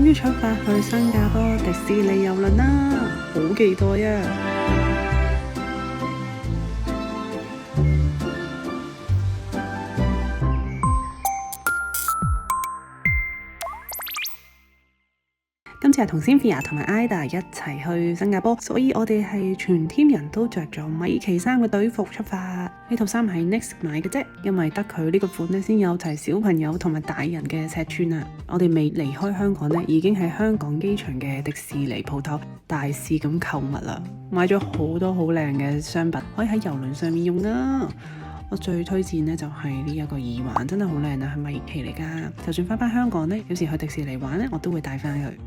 終於出發去新加坡迪士尼郵輪啦，好期待啊！今次係同 Cynthia 同埋 Ida 一齊去新加坡，所以我哋係全 team 人都着咗米奇衫嘅隊服出發。呢套衫係 Next 買嘅啫，因為得佢呢個款咧先有齊小朋友同埋大人嘅尺寸啊！我哋未離開香港咧，已經喺香港機場嘅迪士尼鋪頭大肆咁購物啦，買咗好多好靚嘅商品，可以喺郵輪上面用啊！我最推薦呢就係呢一個耳環，真係好靚啊，係米奇嚟㗎。就算翻香港呢，有時去迪士尼玩呢，我都會帶翻去。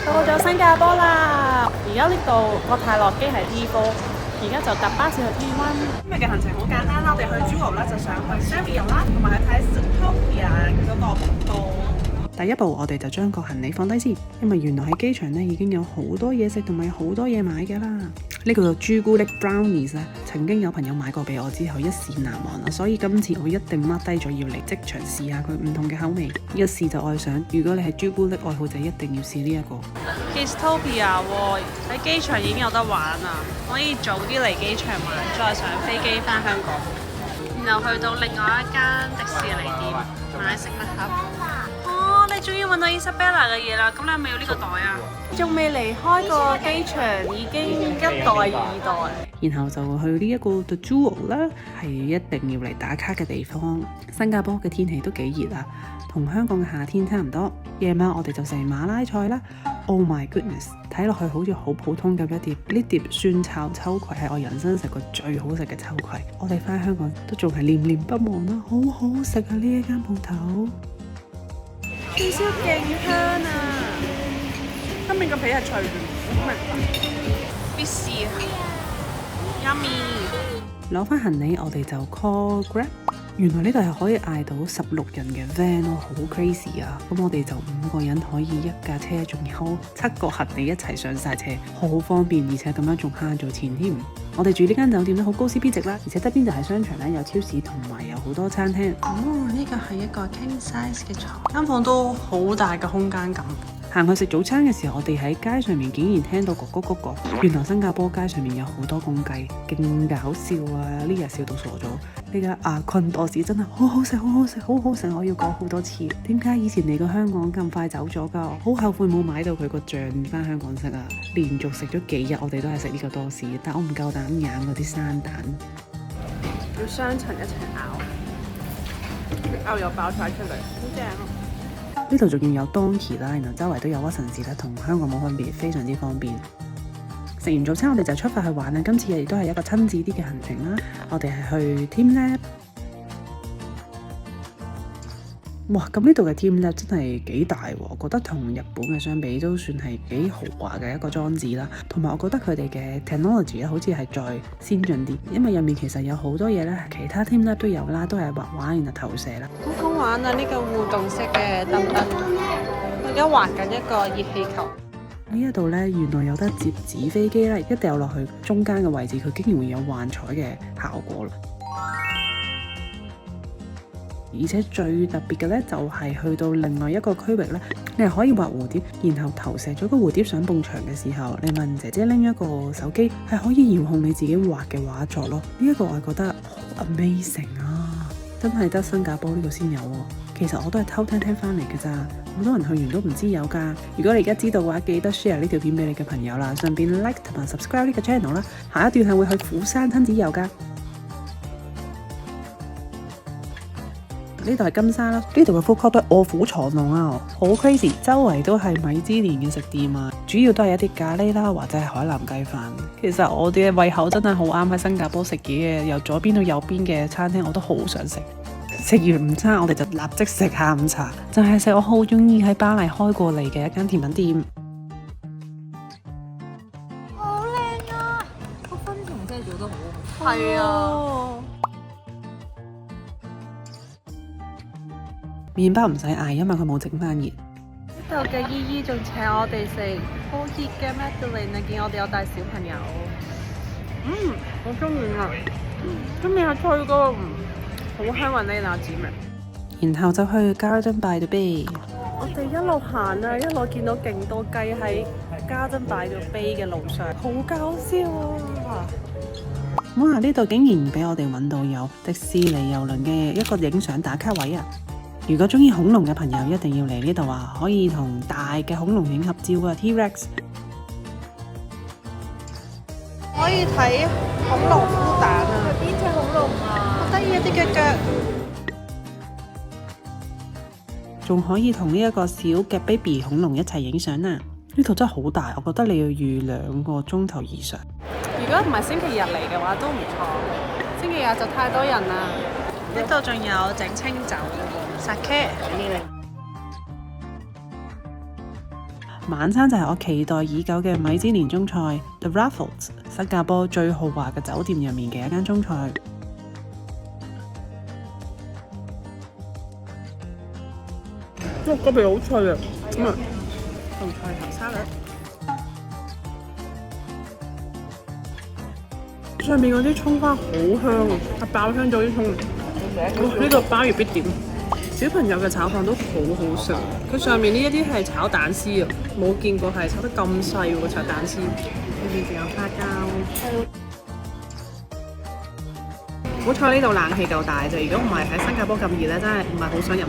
到咗新加坡啦！而家呢度國泰落機係 T4，而家就搭巴士去 T1。今日嘅行程好簡單啦，我哋去 Jewel 啦，就上去 Savvy 啦，同埋去睇 Zootopia 嗰個瀑布。第一步，我哋就將個行李放低先，因為原來喺機場咧已經有好多嘢食同埋好多嘢買㗎啦。呢個朱古力 brownies 咧，曾經有朋友買過俾我之後一試難忘啦，所以今次我一定 mark 低咗要嚟即場試下佢唔同嘅口味，一試就愛上。如果你係朱古力愛好者，一定要試呢一個。Zootopia 喎，喺機場已經有得玩啦，可以早啲嚟機場玩，再上飛機返香港，然後去到另外一間迪士尼店買食物盒。哦，你終於揾到 Isabella 嘅嘢啦！咁你係咪要呢個袋啊？仲未離開個機場，已經一袋二袋。然後就去呢一個 The Jewel 啦，係一定要嚟打卡嘅地方。新加坡嘅天氣都幾熱啊，同香港嘅夏天差唔多。夜晚我哋就食馬拉菜啦。Oh my goodness， 睇落去好似好普通咁一碟，呢碟蒜炒秋葵係我人生食過最好食嘅秋葵。我哋翻香港都仲係念念不忘啦，好好食啊！呢一間鋪頭串燒勁香啊！今面個皮係脆嘅，好明白。必試啊！Yummy！ 攞翻行李，我哋就 call Grab。原來呢度係可以嗌到16人嘅 van 咯，好 crazy 啊！咁我哋就5個人可以一架車，仲有7個行李一齊上晒車，好方便，而且咁樣仲慳咗錢添。我哋住呢間酒店都好高 CP 值啦，而且側邊就係商場啦，有超市同埋有好多餐廳。哦，呢個係一個 king size 嘅床，間房都好大嘅空間感。行去食早餐嘅時候，我哋喺街上面竟然聽到嗰個，原來新加坡街上面有好多公雞，勁搞笑啊！呢日笑到傻咗。呢個阿坤多士真係好好食，好好食，好好食！我要講好多次。點解以前嚟過香港咁快走咗㗎？好後悔冇買到佢個醬翻香港食啊！連續食咗幾日，我哋都係食呢個多士，但我唔夠膽揀嗰啲生蛋，要雙層一齊咬，牛油爆晒出嚟，好正啊！呢度仲要有 Donkey 啦，然後周圍都有屈臣氏啦，同香港冇分別，非常之方便。食完早餐我哋就出發去玩啦，今次亦都係一個親子啲嘅行程啦。我哋係去 teamLab。哇，咁呢度嘅 teamLab 真係幾大喎，我覺得同日本嘅相比都算係幾豪華嘅一個裝置啦。同埋我覺得佢哋嘅 technology 咧好似係再先進啲，因為入面其實有好多嘢咧，其他 teamLab 都有啦，都係畫畫然後投射啦。好好玩啊！呢個互動式嘅燈燈，我而家畫緊一個熱氣球。呢一度呢，原來有得折紙飛機啦，一掉落去中間嘅位置，佢竟然會有幻彩嘅效果啦。而且最特別嘅呢，就係去到另外一個區域呢，你係可以畫蝴蝶，然後投射咗個蝴蝶上埲牆嘅時候，你問姐姐拎一個手機，係可以遙控你自己畫嘅畫作咯。呢一個我係覺得好 amazing 啊！真係得新加坡呢度先有喎。其實我都係偷聽翻嚟嘅咋，好多人去完都唔知有㗎。如果你而家知道嘅話，記得 share 呢條片俾你嘅朋友啦，順便 like 同埋 subscribe 呢個 channel 啦。下一段係會去釜山親子遊㗎。呢度係金沙啦，呢度嘅 food court 都係臥虎藏龍啊，好 crazy，周圍都係米芝蓮嘅食店啊，主要都係一啲咖喱啦，或者係海南雞飯。其實我哋嘅胃口真係好啱喺新加坡食嘢嘅，由左邊到右邊嘅餐廳我都好想食。食完午餐我哋就立即食下午茶，就係食我好中意喺巴黎開過嚟嘅一間甜品店。好靚啊！個分層真係做得好。係啊。麵包唔使嗌，因為佢冇整翻熱。呢度嘅姨姨仲請我哋食好熱嘅 Madeleine 啊！見我哋有帶小朋友，好中意啊！中意係脆個，好香雲呢拿子味。然後就去 Garden by the Bay。我哋一路行啊，一路見到勁多雞喺Garden by the Bay嘅路上，好搞笑啊！哇！呢度竟然俾我哋揾到有迪士尼郵輪嘅一個影相打卡位啊！如果中意恐龍嘅朋友一定要嚟呢度啊，可以同大嘅恐龍影合照啊 ，T-Rex。可以睇恐龍孵蛋啊！邊隻恐龍啊？好得意一啲嘅腳。仲可以同呢一個小嘅 baby 恐龍一齊影相啊！呢度真係好大，我覺得你要預2個鐘頭以上。如果唔係星期日嚟嘅話都唔錯，星期日就太多人啦。呢度仲有整清酒，sake。晚餐就係我期待已久嘅米芝蓮中菜 The Raffles， 新加坡最豪華嘅酒店入面嘅一間中菜。哇！個皮好脆啊！咁啊，同菜頭沙律。上面嗰啲葱花好香啊，係爆香咗啲葱。哇！呢個鮑魚必點。小朋友嘅炒飯都好好食，佢上面呢一啲係炒蛋絲啊，冇見過係炒得咁細喎炒蛋絲。裏面仲有花膠。好彩呢度冷氣夠大啫，如果唔係喺新加坡咁熱咧，真係唔係好想飲湯。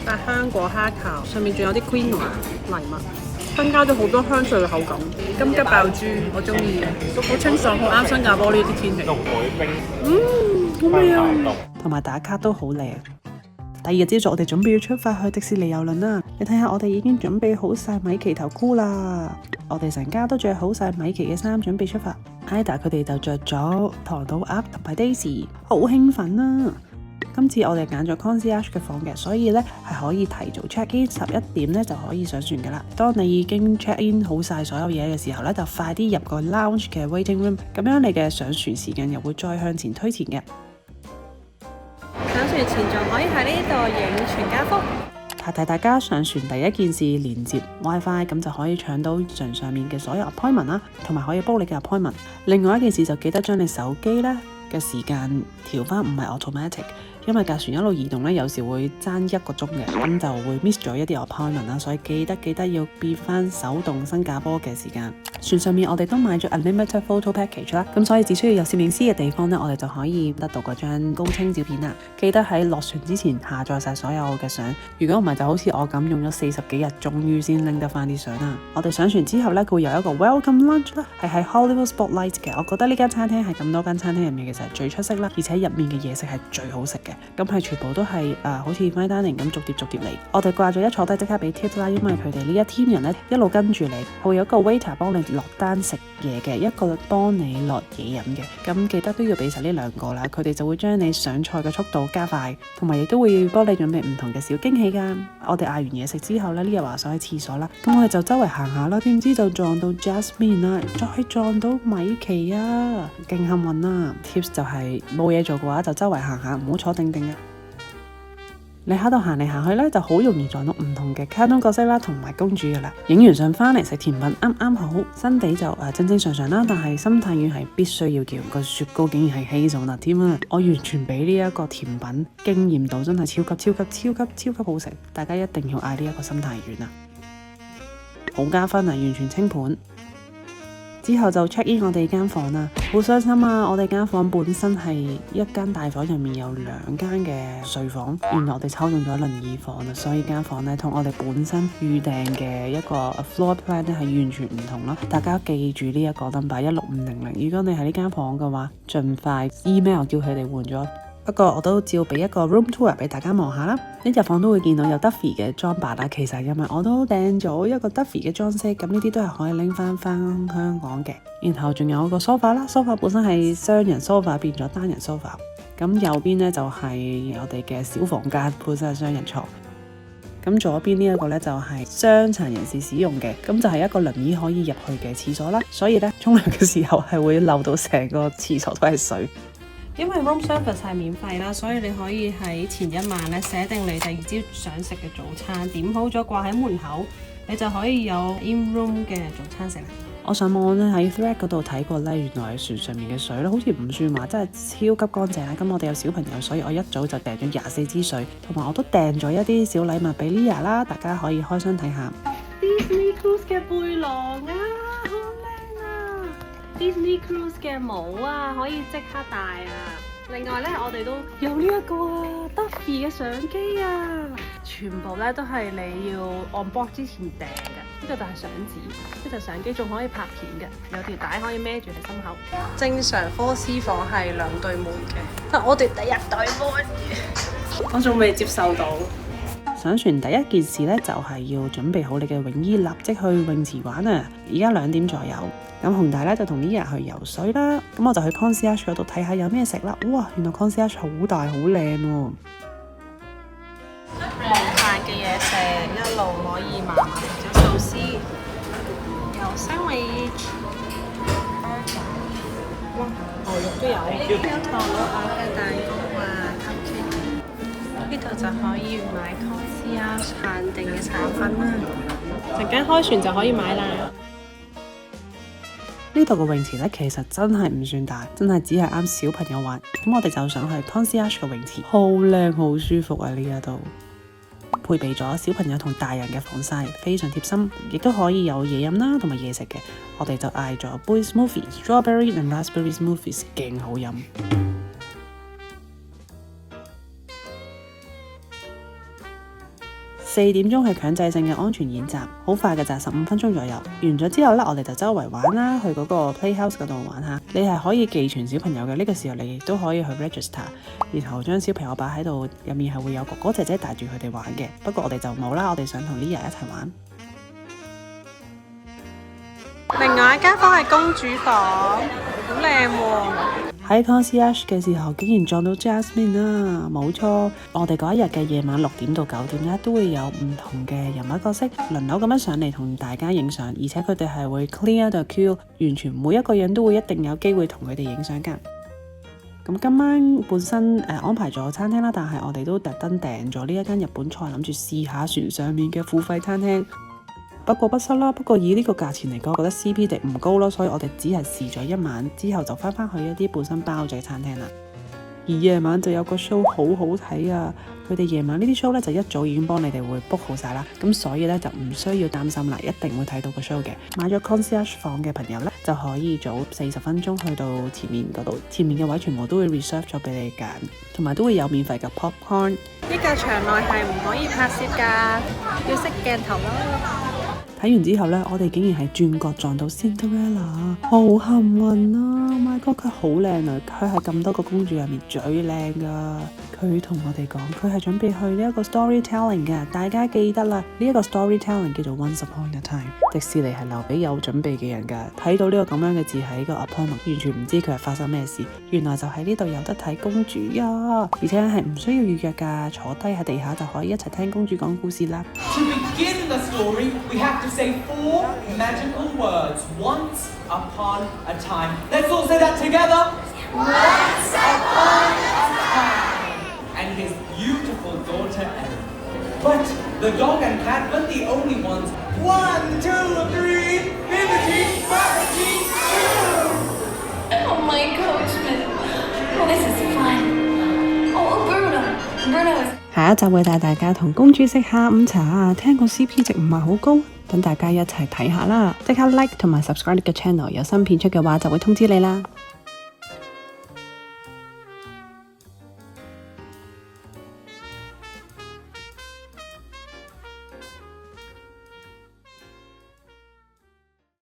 但係香果蝦球上面仲有啲 quinoa 藜麥，增加咗好多香脆嘅口感。金桔爆珠我中意，好清爽，好啱新加坡呢啲天氣。好味啊！同埋打卡都好靚。第二日朝早我哋準備要出發去迪士尼郵輪啦，你睇下我哋已經準備好晒米奇頭箍啦，我哋成家都着好晒米奇嘅衫準備出發。Ida 佢哋就着咗唐老鴨同埋 Daisy， 好興奮啊！今次我哋揀咗 concierge 嘅房嘅，所以咧係可以提早 check in 11點咧就可以上船噶啦。當你已經 check in 好晒所有嘢嘅時候咧，就快啲入個 lounge 嘅 waiting room， 咁樣你嘅上船時間又會再向前推前嘅。上船前仲可以喺呢度影全家福。提大家上船第一件事連接 WiFi， 咁就可以搶到船上面嘅所有 appointment 啦，同埋可以煲你嘅 appointment。另外一件事就記得將你手機咧嘅時間調翻唔係 automatic， 因為架船一路移動咧，有時會爭1個鐘嘅，咁就會 miss 咗一啲 appointment 啦，所以記得要變翻手動新加坡嘅時間。船上面我哋都買咗 unlimited photo package 啦，咁所以只需要有攝影師嘅地方咧，我哋就可以得到嗰張高清照片啦。記得喺落船之前下載晒所有嘅相，如果唔係就好似我咁用咗40幾日，終於先拎得翻啲相啦。我哋上船之後咧，佢會有一個 welcome lunch 啦，係喺 Hollywood Spotlight 嘅。我覺得呢間餐廳係咁多間餐廳入面其實係最出色啦，而且入面嘅嘢食係最好食嘅。咁係全部都係好似 fine dining 咁逐碟嚟。我哋掛咗一坐低即刻俾 tip 啦，因為佢哋呢一 team 人咧一路跟住你，會有一個 waiter 幫你落單食嘢嘅，一個幫你落嘢飲嘅。咁記得都要俾晒呢2個啦，佢哋就會將你上菜嘅速度加快，同埋亦都會幫你準備唔同嘅小驚喜㗎。我哋嗌完嘢食之後咧，呢日話想去廁所啦，咁我哋就周圍行下啦，點知就撞到 Jasmine 啦，再撞到米奇啊，勁幸運啦！Tips 就係冇嘢做嘅話就周圍行下，唔好坐定定啊！你喺度行嚟行去咧，就好容易撞到唔同嘅卡通角色啦，同埋公主噶啦。影完相翻嚟食甜品，啱好。新地就正正常常啦，但係心太軟係必須要叫。個雪糕竟然係希頌納添啊！我完全俾呢一個甜品驚豔到，真係超級好食。大家一定要嗌呢一個心太軟啊！好加分啊，完全清盤。之後就 check in 我哋間房啦，好傷心啊！我哋間房本身係一間大房，入面有2間嘅睡房，原來我哋抽中咗輪椅房啊，所以間房咧同我哋本身預訂嘅一個 floor plan 咧係完全唔同咯。大家記住呢一個 number 16500，如果你喺呢間房嘅話，盡快 email 叫佢哋換咗。不過我都照俾一個 room tour 俾大家望下啦。呢入房都會見到有 Duffy 嘅裝扮啦，其實因為我都訂咗一個 Duffy 嘅裝飾，咁呢啲都係可以拎翻香港嘅。然後仲有個 sofa 啦，sofa 本身係雙人 sofa 變咗單人 sofa。咁右邊呢就係我哋嘅小房間，本身係雙人床。咁左邊呢一個呢就係傷殘人士使用嘅，咁就係一個輪椅可以入去嘅廁所啦。所以呢，沖涼嘅時候係會漏到成個廁所都係水。因為 room service 係免費啦，所以你可以喺前一晚咧寫定你第二朝想食嘅早餐，點好咗掛喺門口，你就可以有 in room 嘅早餐食啦。我上網咧喺 Thread 嗰度睇過咧，原來船上面嘅水咧好似唔算話真係超級乾淨啦。咁我哋有小朋友，所以我一早就訂咗24支水，同埋我都訂咗一啲小禮物俾 Lia 啦，大家可以開箱睇下。Disney Cruise 嘅背囊啊，好靚啊 ！Disney Cruise 嘅帽啊，可以即刻戴啊！另外咧，我哋都有呢一個啊 Duffy 嘅相機啊，全部咧都係你要 on board 之前訂嘅。呢個就係相紙，呢就相機仲可以拍片嘅，有條帶可以孭住喺心口。正常科斯房係2對門嘅，但我哋第1對門嘅，我仲未接受到。上船第一件事咧，就係要準備好你嘅泳衣，立即去泳池玩啊！而家2點左右，咁紅大咧就同 Lia 去游水啦。咁我就去 concierge 嗰度睇下有咩食啦。哇，原來 concierge 好大好靚喎！飯嘅嘢食一路可以慢慢食咗壽司，有 sandwich， 哇，牛肉都有，有唐老鴨嘅蛋糕啊 cupcake， 呢度就可以買 concierge 限定嘅產品啦。陣間開船就可以買啦。呢度個泳池咧，其實真係唔算大，真係只係啱小朋友玩。咁我哋就想去 concierge 嘅泳池，好靚好舒服啊！呢一度配備咗小朋友同大人嘅防曬，非常貼心，亦都可以有嘢飲啦，同埋嘢食嘅。我哋就嗌咗杯 smoothie，strawberry and raspberry smoothies， 勁好飲。4點鐘係強制性嘅安全演習，好快嘅咋，15分鐘左右。完咗之後咧，我哋就周圍玩啦，去嗰個 playhouse 嗰度玩下。你係可以寄存小朋友嘅，呢個時候你亦都可以去 register， 然後將小朋友擺喺度，入面係會有哥哥姐姐帶住佢哋玩嘅。不過我哋就冇啦，我哋想同 Lia 一齊玩。另外一間房係公主房，好靚喎。喺 concierge 嘅時候，竟然撞到 Jasmine 啦！冇錯，我哋嗰一日嘅夜晚6點到9點咧，都會有唔同嘅人物角色輪流咁樣上嚟同大家影相，而且佢哋係會 clear the queue， 完全每一個人都會一定有機會同佢哋影相㗎。咁今晚本身安排咗餐廳啦，但係我哋都特登訂咗呢一間日本菜，諗住試下船上面嘅付費餐廳。不過不失啦，不過以呢個價錢嚟講，我覺得 CP 值唔高咯，所以我哋只係試咗1晚，之後就翻去一啲本身包咗嘅餐廳啦。而夜晚就有個 show 好好睇啊！佢哋夜晚呢啲 show 咧就一早已經幫你哋會 book 好晒啦，咁所以咧就唔需要擔心啦，一定會睇到個 show 嘅。買咗 concierge 房嘅朋友咧就可以早40分鐘去到前面嗰度，前面嘅位全部都會 reserve 咗俾你揀，同埋都會有免費嘅 popcorn。呢架場內係唔可以拍攝㗎，要熄鏡頭啦。睇完之後呢，我哋竟然係轉角撞到 Cinderella， 好幸運啊 ！Oh my god， 佢好靚啊！佢係咁多個公主入面最靚噶。佢同我哋講，佢係準備去呢一個 storytelling 嘅，大家記得啦。呢一個 storytelling 叫做 Once Upon a Time。迪士尼係留俾有準備嘅人噶。睇到呢個咁樣嘅字喺個 appointment， 完全唔知佢係發生咩事。原來就喺呢度有得睇公主呀，而且係唔需要預約噶，坐低喺地下就可以一齊聽公主講故事啦。To begin the story, we have to say 4 magical words. Once upon a time. Let's all say that together. Once upon a time. And his beautiful daughter Ellen. But the dog and cat weren't the only ones. 1, 2, 3, Liberty, Liberty, 2! Oh my coachman. Oh, this is fun. Oh, Bruno is... 下一集會帶大家同公主食下午茶，聽個 CP 值唔係好高，等大家一齊睇下啦！即刻 like 同埋 subscribe 嘅 channel， 有新片出嘅話就會通知你啦〜